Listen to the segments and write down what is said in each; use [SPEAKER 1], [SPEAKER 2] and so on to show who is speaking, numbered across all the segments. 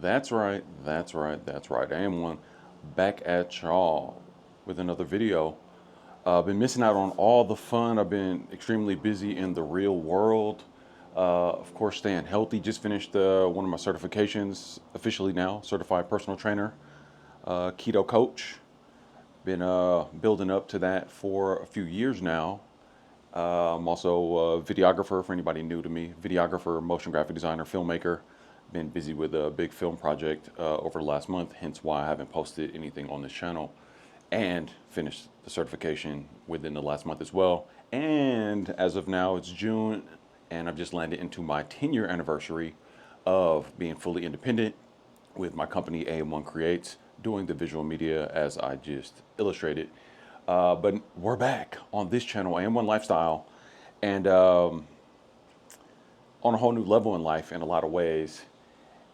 [SPEAKER 1] That's right, that's right, that's right. I am one back at y'all with another video. I've been missing out on all the fun. I've been extremely busy in the real world. Of course, staying healthy. Just finished one of my certifications officially now, certified personal trainer, keto coach. Been building up to that for a few years now. I'm also a videographer for anybody new to me. Videographer, motion graphic designer, filmmaker. Been busy with a big film project over the last month, hence why I haven't posted anything on this channel. And finished the certification within the last month as well. And as of now, it's June, and I've just landed into my 10-year anniversary of being fully independent with my company AM1 Creates, doing the visual media as I just illustrated. But we're back on this channel, AM1 Lifestyle, and on a whole new level in life in a lot of ways.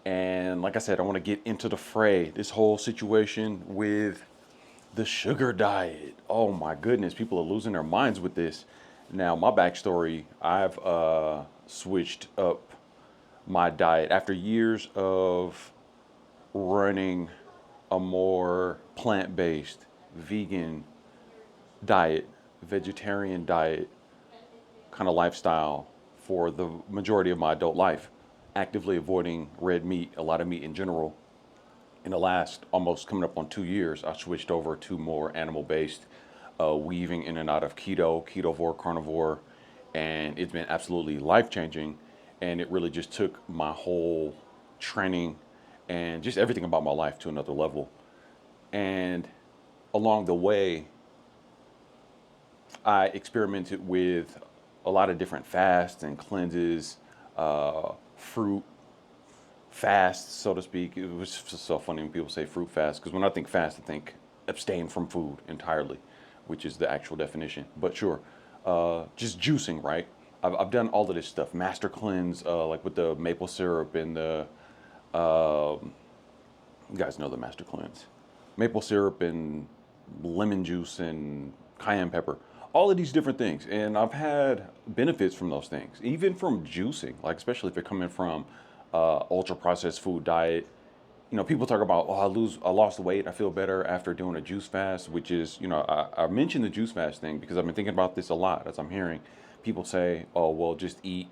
[SPEAKER 1] And like I said, I want to get into the fray. This whole situation with the sugar diet. Oh my goodness, people are losing their minds with this. Now, my backstory, I've switched up my diet after years of running a more plant-based, vegan diet, vegetarian diet kind of lifestyle for the majority of my adult life, actively avoiding red meat, a lot of meat in general. In the last almost coming up on 2 years, I switched over to more animal-based, weaving in and out of keto, ketovore, carnivore, and it's been absolutely life-changing. And it really just took my whole training and just everything about my life to another level. And along the way, I experimented with a lot of different fasts and cleanses, fruit fasts, so to speak. It was just so funny when people say fruit fast, because when I think fast, I think abstain from food entirely, which is the actual definition. But sure, just juicing, right? I've done all of this stuff, master cleanse, like with the maple syrup and the, you guys know the master cleanse, maple syrup and lemon juice and cayenne pepper, all of these different things. And I've had benefits from those things, even from juicing, like especially if you're coming from ultra processed food diet. You know, people talk about, oh, I lost weight, I feel better after doing a juice fast, which is, you know, I mentioned the juice fast thing because I've been thinking about this a lot as I'm hearing people say, oh, well, just eat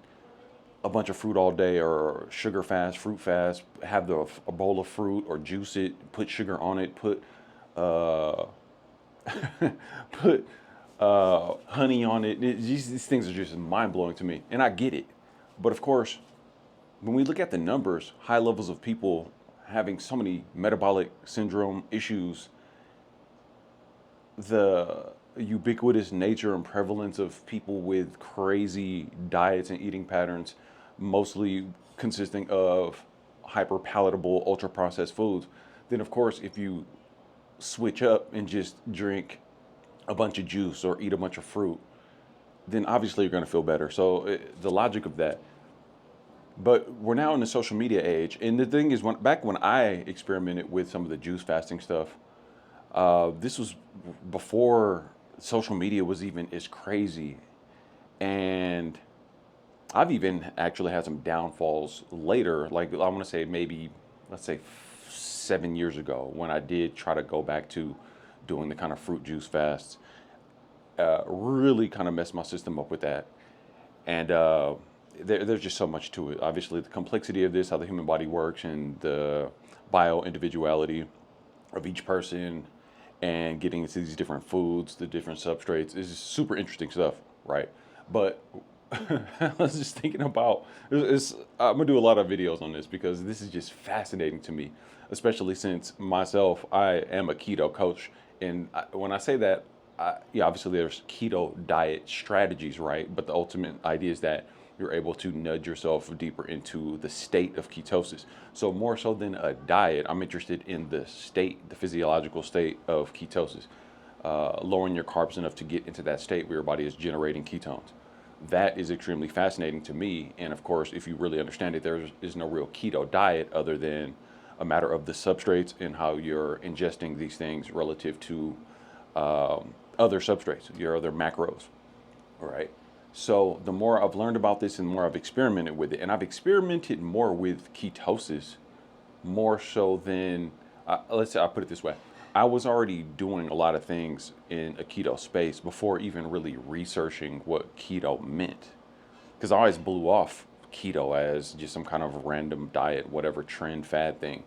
[SPEAKER 1] a bunch of fruit all day, or sugar fast, fruit fast, have a bowl of fruit or juice it, put sugar on it, put uh, put honey on it. These things are just mind blowing to me, and I get it. But of course, when we look at the numbers, high levels of people having so many metabolic syndrome issues, the ubiquitous nature and prevalence of people with crazy diets and eating patterns, mostly consisting of hyper palatable, ultra processed foods, then of course, if you switch up and just drink a bunch of juice or eat a bunch of fruit, then obviously you're going to feel better. So the logic of that. But we're now in the social media age, and the thing is, back when I experimented with some of the juice fasting stuff, this was before social media was even as crazy, and I've even actually had some downfalls later. Like I want to say maybe, let's say 7 years ago, when I did try to go back to doing the kind of fruit juice fasts, really kind of messed my system up with that. And there's just so much to it. Obviously, the complexity of this, how the human body works, and the bio individuality of each person, and getting into these different foods, the different substrates, is super interesting stuff, right? But I was just thinking about, I'm gonna do a lot of videos on this because this is just fascinating to me, especially since myself, I am a keto coach. And when I say that, yeah, obviously there's keto diet strategies, right? But the ultimate idea is that you're able to nudge yourself deeper into the state of ketosis. So more so than a diet, I'm interested in the state, the physiological state of ketosis, lowering your carbs enough to get into that state where your body is generating ketones. That is extremely fascinating to me. And of course, if you really understand it, there is no real keto diet other than a matter of the substrates and how you're ingesting these things relative to other substrates, your other macros, all right? So the more I've learned about this and the more I've experimented with it, and I've experimented more with ketosis more so than, let's say I put it this way. I was already doing a lot of things in a keto space before even really researching what keto meant. Because I always blew off keto as just some kind of random diet, whatever trend fad thing.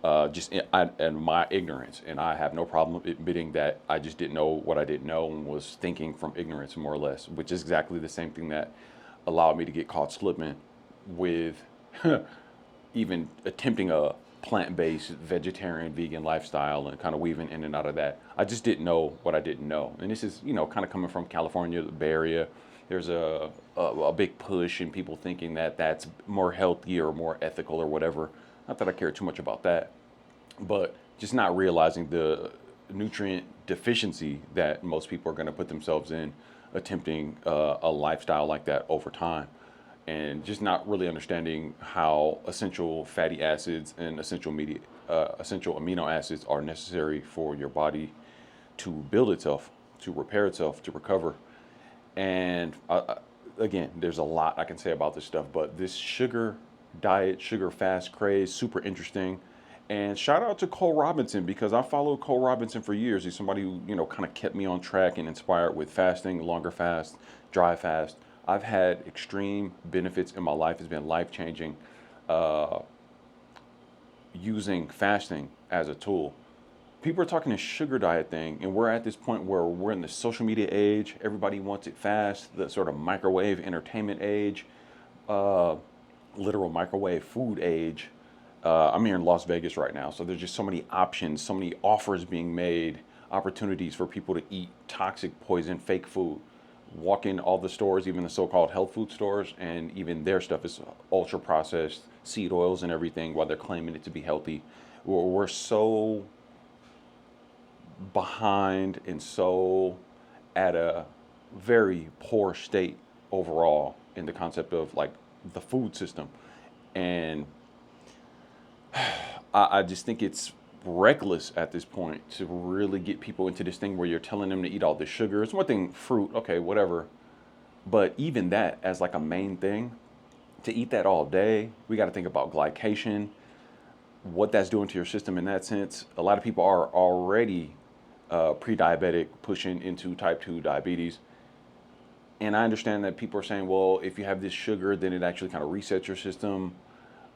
[SPEAKER 1] And my ignorance, and I have no problem admitting that I just didn't know what I didn't know and was thinking from ignorance, more or less, which is exactly the same thing that allowed me to get caught slipping with even attempting a plant-based vegetarian vegan lifestyle and kind of weaving in and out of that. I just didn't know what I didn't know. And this is, kind of coming from California, the Bay Area. There's a big push in people thinking that that's more healthy or more ethical or whatever. Not that I care too much about that, but just not realizing the nutrient deficiency that most people are going to put themselves in attempting a lifestyle like that over time, and just not really understanding how essential fatty acids and essential amino acids are necessary for your body to build itself, to repair itself, to recover. And again, there's a lot I can say about this stuff, but this sugar diet, sugar fast craze, super interesting. And shout out to Cole Robinson, because I followed Cole Robinson for years. He's somebody who, kind of kept me on track and inspired with fasting, longer fast, dry fast. I've had extreme benefits in my life. It's been life changing, uh, using fasting as a tool. People are talking this sugar diet thing, and we're at this point where we're in the social media age. Everybody wants it fast, the sort of microwave entertainment age, uh, literal microwave food age. I'm here in Las Vegas right now, so there's just so many options, so many offers being made, opportunities for people to eat toxic, poison, fake food. Walk in all the stores, even the so-called health food stores, and even their stuff is ultra processed, seed oils and everything, while they're claiming it to be healthy. We're so behind and so at a very poor state overall in the concept of like the food system. And I just think it's reckless at this point to really get people into this thing where you're telling them to eat all this sugar. It's one thing, fruit, okay, whatever. But even that as like a main thing, to eat that all day, we got to think about glycation, what that's doing to your system in that sense. A lot of people are already pre-diabetic, pushing into type 2 diabetes. And I understand that people are saying, well, if you have this sugar, then it actually kind of resets your system.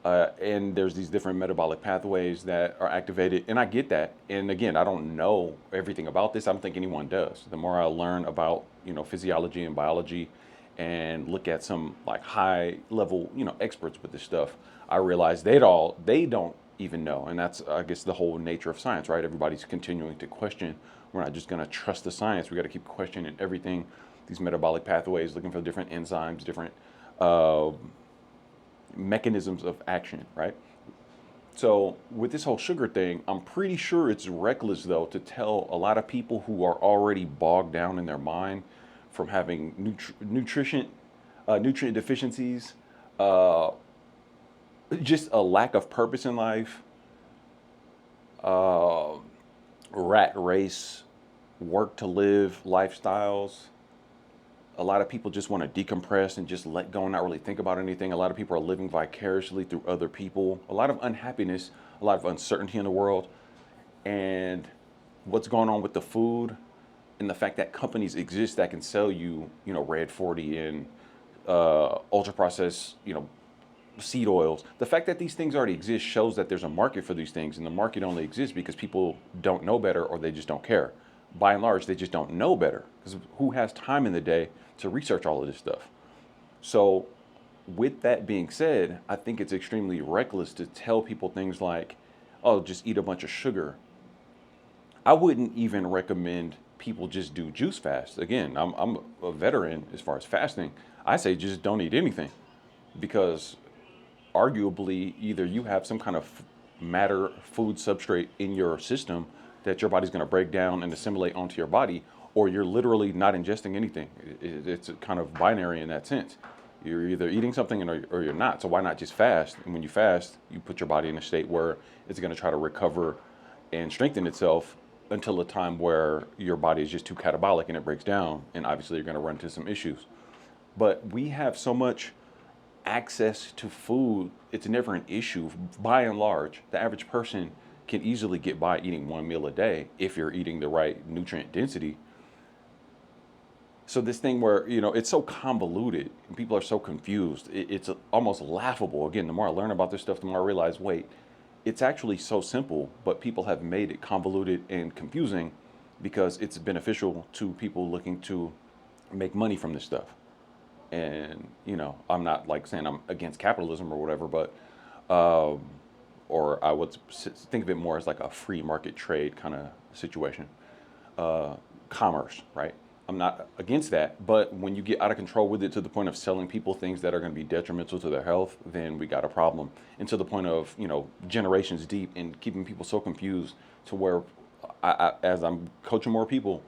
[SPEAKER 1] And there's these different metabolic pathways that are activated. And I get that. And again, I don't know everything about this. I don't think anyone does. The more I learn about, physiology and biology and look at some like high level, experts with this stuff, I realize they don't even know. And that's, I guess, the whole nature of science, right? Everybody's continuing to question. We're not just going to trust the science. We got to keep questioning everything. These metabolic pathways, looking for different enzymes, different uh, mechanisms of action, right? So with this whole sugar thing, I'm pretty sure it's reckless though to tell a lot of people who are already bogged down in their mind from having nutrient deficiencies, uh, just a lack of purpose in life, uh, rat race, work to live lifestyles. A lot of people just want to decompress and just let go and not really think about anything. A lot of people are living vicariously through other people. A lot of unhappiness, a lot of uncertainty in the world. And what's going on with the food and the fact that companies exist that can sell you, red 40 and ultra processed, seed oils. The fact that these things already exist shows that there's a market for these things, and the market only exists because people don't know better or they just don't care. By and large, they just don't know better because who has time in the day to research all of this stuff? So, with that being said, I think it's extremely reckless to tell people things like, oh, just eat a bunch of sugar. I wouldn't even recommend people just do juice fast. Again, I'm a veteran as far as fasting. I say just don't eat anything because arguably either you have some kind of matter food substrate in your system that your body's going to break down and assimilate onto your body, or you're literally not ingesting anything. It's kind of binary in that sense. You're either eating something or you're not. So why not just fast? And when you fast, you put your body in a state where it's going to try to recover and strengthen itself until a time where your body is just too catabolic and it breaks down. And obviously you're going to run into some issues. But we have so much access to food, it's never an issue. By and large, the average person can easily get by eating one meal a day if you're eating the right nutrient density. So this thing where, it's so convoluted and people are so confused, it's almost laughable. Again, the more I learn about this stuff, the more I realize, wait, it's actually so simple, but people have made it convoluted and confusing because it's beneficial to people looking to make money from this stuff. And, I'm not like saying I'm against capitalism or whatever, but, or I would think of it more as like a free market trade kind of situation, commerce, right? I'm not against that, but when you get out of control with it to the point of selling people things that are going to be detrimental to their health, then we got a problem. And to the point of, generations deep and keeping people so confused to where as I'm coaching more people,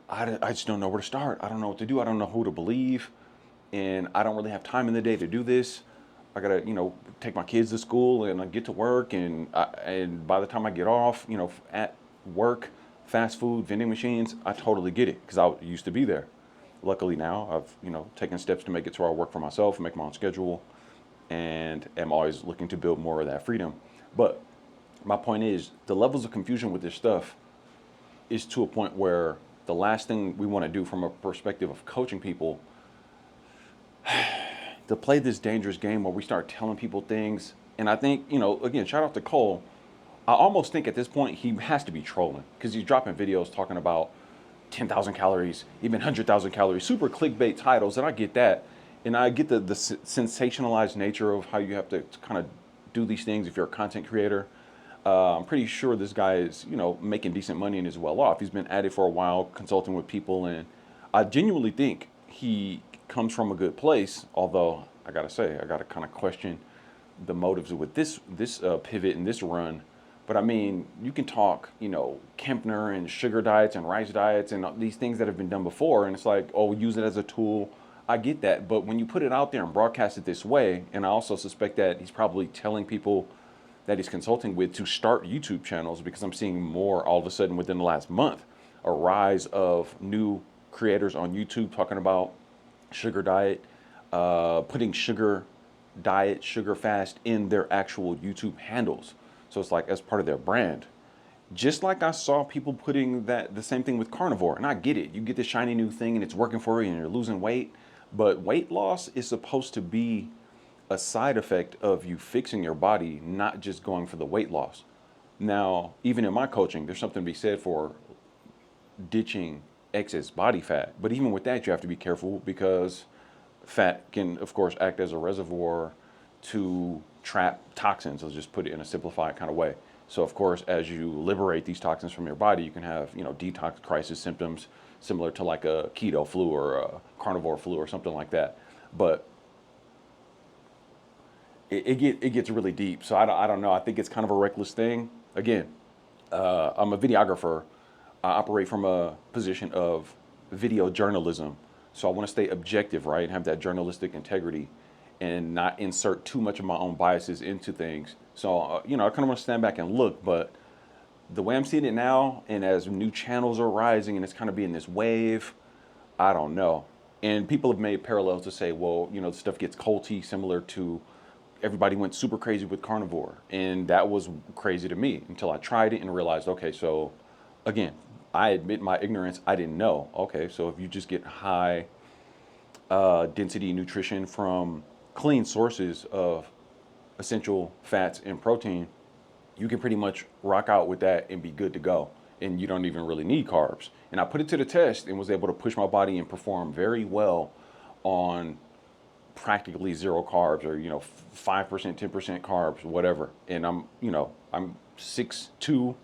[SPEAKER 1] I just don't know where to start. I don't know what to do. I don't know who to believe. And I don't really have time in the day to do this. I gotta, take my kids to school and I get to work, and by the time I get off, at work, fast food, vending machines, I totally get it because I used to be there. Luckily now, I've, taken steps to make it to where I work for myself, make my own schedule, and am always looking to build more of that freedom. But my point is, the levels of confusion with this stuff is to a point where the last thing we want to do from a perspective of coaching people to play this dangerous game where we start telling people things. And I think, again, shout out to Cole. I almost think at this point he has to be trolling because he's dropping videos talking about 10,000 calories, even 100,000 calories, super clickbait titles. And I get that. And I get the sensationalized nature of how you have to kind of do these things if you're a content creator. I'm pretty sure this guy is, making decent money and is well off. He's been at it for a while, consulting with people. And I genuinely think he comes from a good place, although I gotta say, I gotta kind of question the motives with this pivot and this run. But I mean, you can talk, Kempner and sugar diets and rice diets and these things that have been done before, and it's like, oh, use it as a tool. I get that, but when you put it out there and broadcast it this way, and I also suspect that he's probably telling people that he's consulting with to start YouTube channels, because I'm seeing more all of a sudden within the last month, a rise of new creators on YouTube talking about sugar diet, putting sugar diet, sugar fast in their actual YouTube handles. So it's like as part of their brand. Just like I saw people putting the same thing with carnivore. And I get it. You get this shiny new thing and it's working for you and you're losing weight. But weight loss is supposed to be a side effect of you fixing your body, not just going for the weight loss. Now, even in my coaching, there's something to be said for ditching excess body fat. But even with that, you have to be careful because fat can, of course, act as a reservoir to trap toxins. Let's just put it in a simplified kind of way. So, of course, as you liberate these toxins from your body, you can have, detox crisis symptoms similar to like a keto flu or a carnivore flu or something like that. But it gets really deep. So I don't know. I think it's kind of a reckless thing. Again, I'm a videographer. I operate from a position of video journalism. So I want to stay objective, right? And have that journalistic integrity and not insert too much of my own biases into things. So, I kind of want to stand back and look, but the way I'm seeing it now, and as new channels are rising and it's kind of being this wave, I don't know. And people have made parallels to say, well, the stuff gets culty, similar to everybody went super crazy with carnivore. And that was crazy to me until I tried it and realized, okay, so again, I admit my ignorance. I didn't know. Okay, so if you just get high density nutrition from clean sources of essential fats and protein, you can pretty much rock out with that and be good to go. And you don't even really need carbs. And I put it to the test and was able to push my body and perform very well on practically zero carbs, or 5%, 10% carbs, whatever. And I'm 6'2",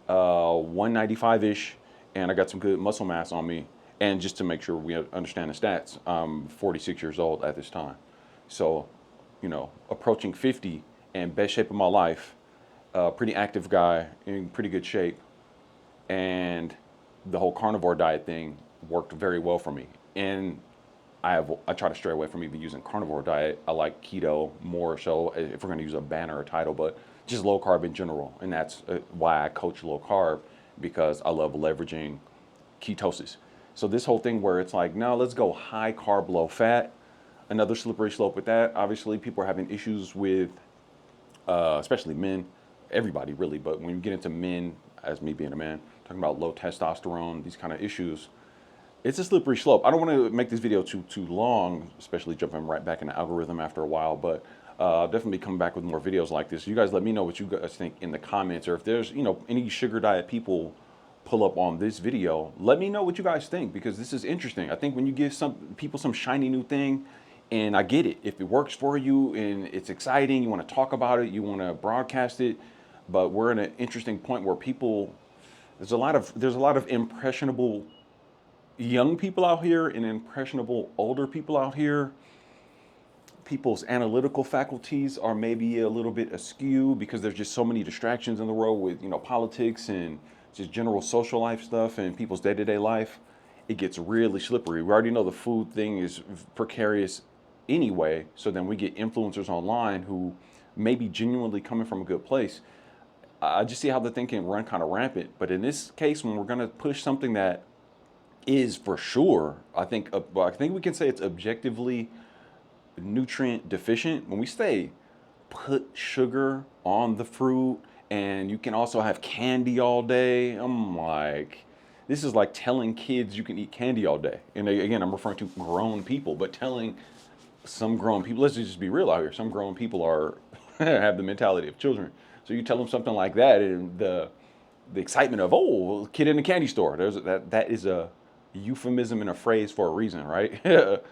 [SPEAKER 1] 195-ish, and I got some good muscle mass on me. And just to make sure we understand the stats, I'm 46 years old at this time. So, approaching 50 and best shape of my life, pretty active guy in pretty good shape. And the whole carnivore diet thing worked very well for me. And I try to stray away from even using carnivore diet. I like keto more so, if we're going to use a banner or title, but just low carb in general. And that's why I coach low carb, because I love leveraging ketosis. So this whole thing where it's like, no, let's go high carb, low fat. Another slippery slope with that, obviously, people are having issues with, especially men, everybody really, but when you get into men, as me being a man, talking about low testosterone, these kind of issues, it's a slippery slope. I don't want to make this video too long, especially jumping right back in the algorithm after a while, but I'll definitely be coming back with more videos like this. You guys let me know what you guys think in the comments, or if there's, any sugar diet people pull up on this video, let me know what you guys think, because this is interesting. I think when you give some people some shiny new thing, and I get it, if it works for you and it's exciting, you want to talk about it, you want to broadcast it, but we're in an interesting point where people, there's a lot of impressionable young people out here and impressionable older people out here. People's analytical faculties are maybe a little bit askew because there's just so many distractions in the world with, politics and just general social life stuff and people's day-to-day life. It gets really slippery. We already know the food thing is precarious anyway, so then we get influencers online who may be genuinely coming from a good place. I just see how the thing can run kind of rampant. But in this case, when we're going to push something that is for sure, I think we can say it's objectively nutrient deficient. When we say put sugar on the fruit, and you can also have candy all day, I'm like, this is like telling kids you can eat candy all day. And again, I'm referring to grown people, but telling some grown people, let's just be real out here, some grown people are have the mentality of children. So you tell them something like that, and the excitement of, oh, kid in a candy store, that is a euphemism and a phrase for a reason, right?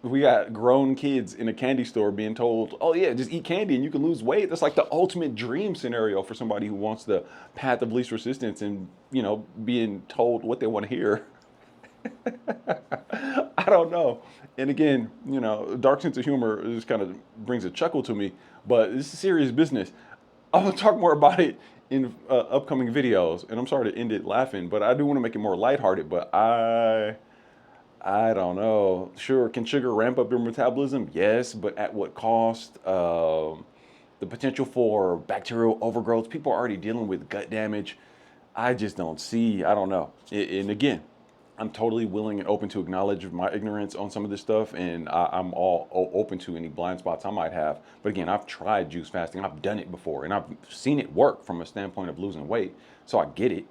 [SPEAKER 1] We got grown kids in a candy store being told, oh yeah, just eat candy and you can lose weight. That's like the ultimate dream scenario for somebody who wants the path of least resistance, and being told what they want to hear. I don't know. And again, dark sense of humor just kind of brings a chuckle to me, but this is serious business. I'm gonna talk more about it in upcoming videos, and I'm sorry to end it laughing, but I do want to make it more lighthearted. But I don't know. Sure, can sugar ramp up your metabolism? Yes, but at what cost? The potential for bacterial overgrowth. People are already dealing with gut damage. I just don't see. I don't know. And again, I'm totally willing and open to acknowledge my ignorance on some of this stuff, and I'm all open to any blind spots I might have. But again, I've tried juice fasting. I've done it before, and I've seen it work from a standpoint of losing weight. So I get it.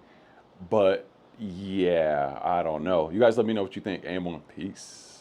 [SPEAKER 1] But yeah, I don't know. You guys let me know what you think. And peace.